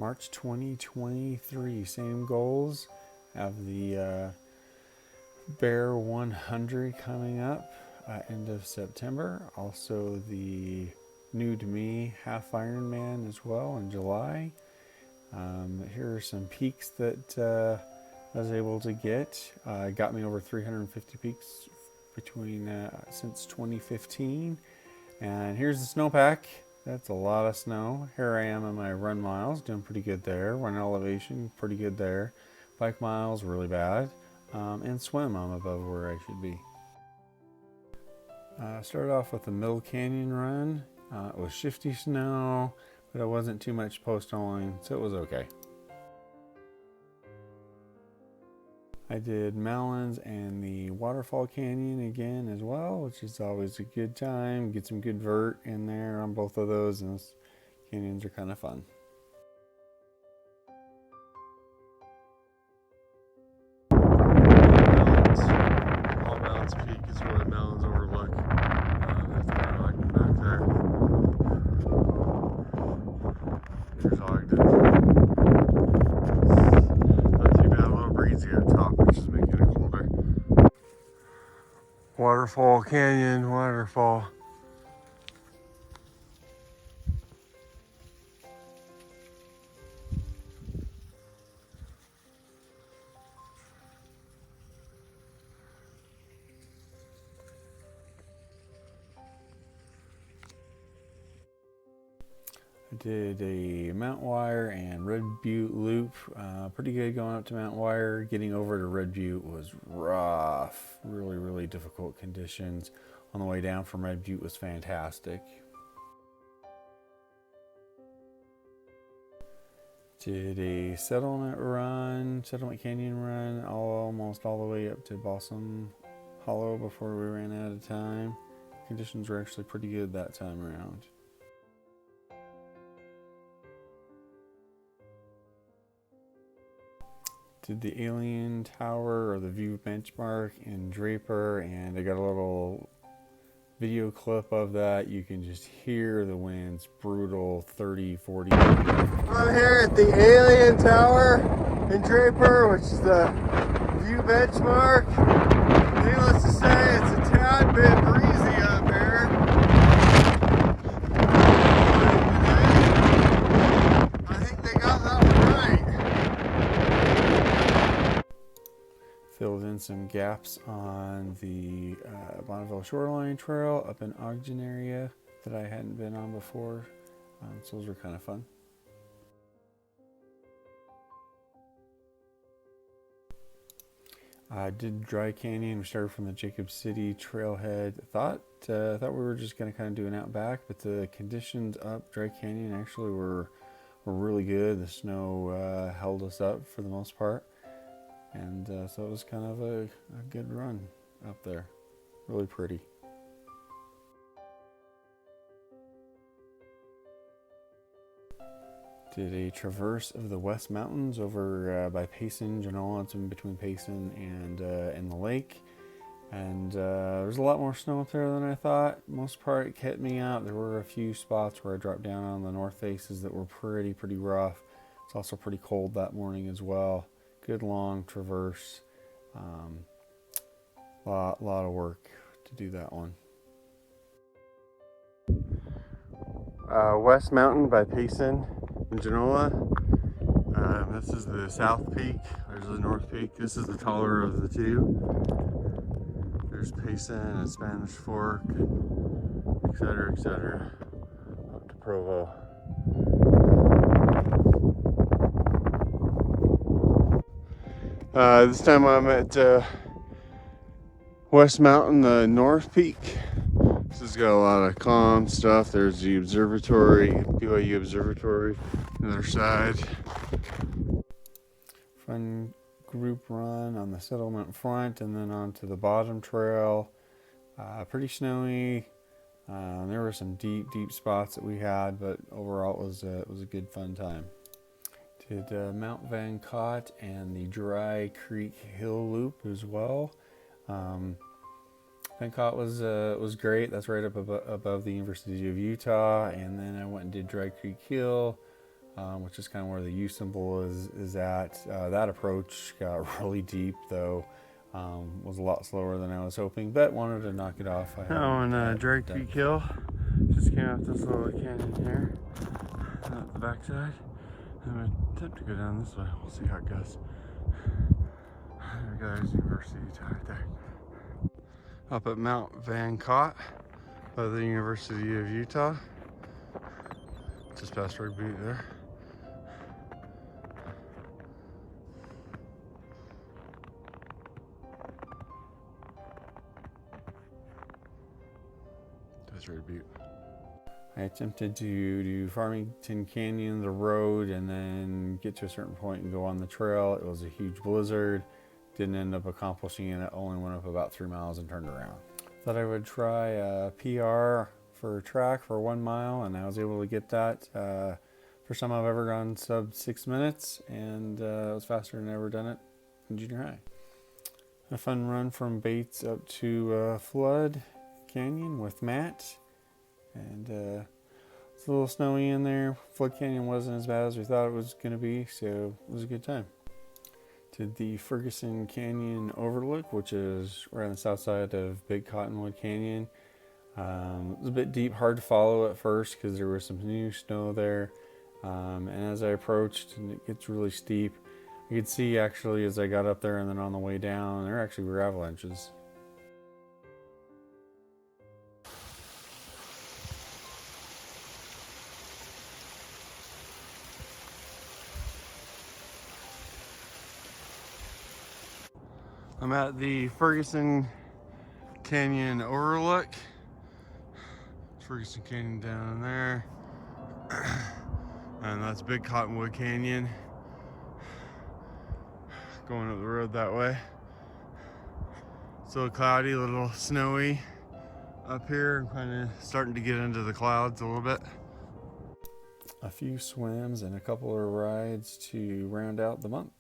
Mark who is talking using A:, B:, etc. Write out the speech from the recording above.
A: March 2023. Same goals. Have the Bear 100 coming up end of September. Also the New to Me Half Ironman as well in July. Here are some peaks that I was able to get. Got me over 350 peaks between since 2015. And here's the snowpack. That's a lot of snow. Here I am in my run miles, doing pretty good there. Run elevation, pretty good there. Bike miles, really bad. And swim, I'm above where I should be. Started off with the Middle Canyon run. It was shifty snow, but it wasn't too much post-hauling, so it was okay. I did Malins and the Waterfall Canyon again as well, which is always a good time. Get some good vert in there on both of those, and those canyons are kind of fun. All Mounds Peak is what Malins overlook. That's kind of like back there. Here's Ogden. Not too bad, a little breezy at the top, which is making it colder. Waterfall Canyon, waterfall. I did a Mount Wire and Red Butte loop. Pretty good going up to Mount Wire. Getting over to Red Butte was rough. Really, really difficult conditions. On the way down from Red Butte was fantastic. Did a settlement canyon run, almost all the way up to Balsam Hollow before we ran out of time. Conditions were actually pretty good that time around. Did the Alien Tower or the View Benchmark in Draper, and I got a little video clip of that. You can just hear the winds, brutal 30, 40. I'm here at the Alien Tower in Draper, which is the View Benchmark. Needless to say, it's a tad bit breezy up here. I think they got that one right. Filled in some gaps on the Bonneville Shoreline Trail up in Ogden area that I hadn't been on before. So those were kind of fun. I did Dry Canyon. We started from the Jacob City trailhead. Thought we were just going to kind of do an out back, but the conditions up Dry Canyon actually were really good. The snow held us up for the most part, and so it was kind of a good run up there. Really pretty. Did a traverse of the West Mountains over by Payson, Genola. It's in between Payson and the lake. And there's a lot more snow up there than I thought. Most part it kept me out. There were a few spots where I dropped down on the north faces that were pretty rough. It's also pretty cold that morning as well. Good long traverse. Lot of work to do that one. West Mountain by Payson in Genola. This is the south peak. There's the north peak. This is the taller of the two. There's Payson and Spanish Fork, etc. Up to Provo. This time I'm at West Mountain, the north peak. This has got a lot of calm stuff. There's the observatory, BYU Observatory, on the other side. Fun group run on the settlement front and then onto the bottom trail. Pretty snowy. There were some deep spots that we had, but overall it was a good fun time. Did Mount Van Cott and the Dry Creek Hill Loop as well. Van Cott was great. That's right up above the University of Utah. And then I went and did Dry Creek Hill. which is kind of where the U symbol is at. That approach got really deep though. Was a lot slower than I was hoping, but wanted to knock it off.
B: Now on Drake Peak Hill, just came up this little canyon here, at the backside. I'm gonna attempt to go down this way. We'll see how it goes. There goes University of Utah right there. Up at Mount Van Cott by the University of Utah. Just past Drake Butte there. That's Drake Butte.
A: I attempted to do Farmington Canyon, the road, and then get to a certain point and go on the trail. It was a huge blizzard. Didn't end up accomplishing it. Only went up about 3 miles and turned around. Thought I would try a PR for a track for 1 mile, and I was able to get that. First time I've ever gone sub 6 minutes, and it was faster than I ever done it in junior high. A fun run from Bates up to Flood Canyon with Matt. And it's a little snowy in there. Flood Canyon wasn't as bad as we thought it was going to be, so it was a good time. Did the Ferguson Canyon Overlook, which is right on the south side of Big Cottonwood Canyon. It was a bit deep, hard to follow at first because there was some new snow there. And as I approached, and it gets really steep, you could see actually as I got up there and then on the way down, there actually were avalanches.
B: I'm at the Ferguson Canyon Overlook. Ferguson Canyon down there. And that's Big Cottonwood Canyon. Going up the road that way. It's a little cloudy, a little snowy up here. I'm kind of starting to get into the clouds a little bit.
A: A few swims and a couple of rides to round out the month.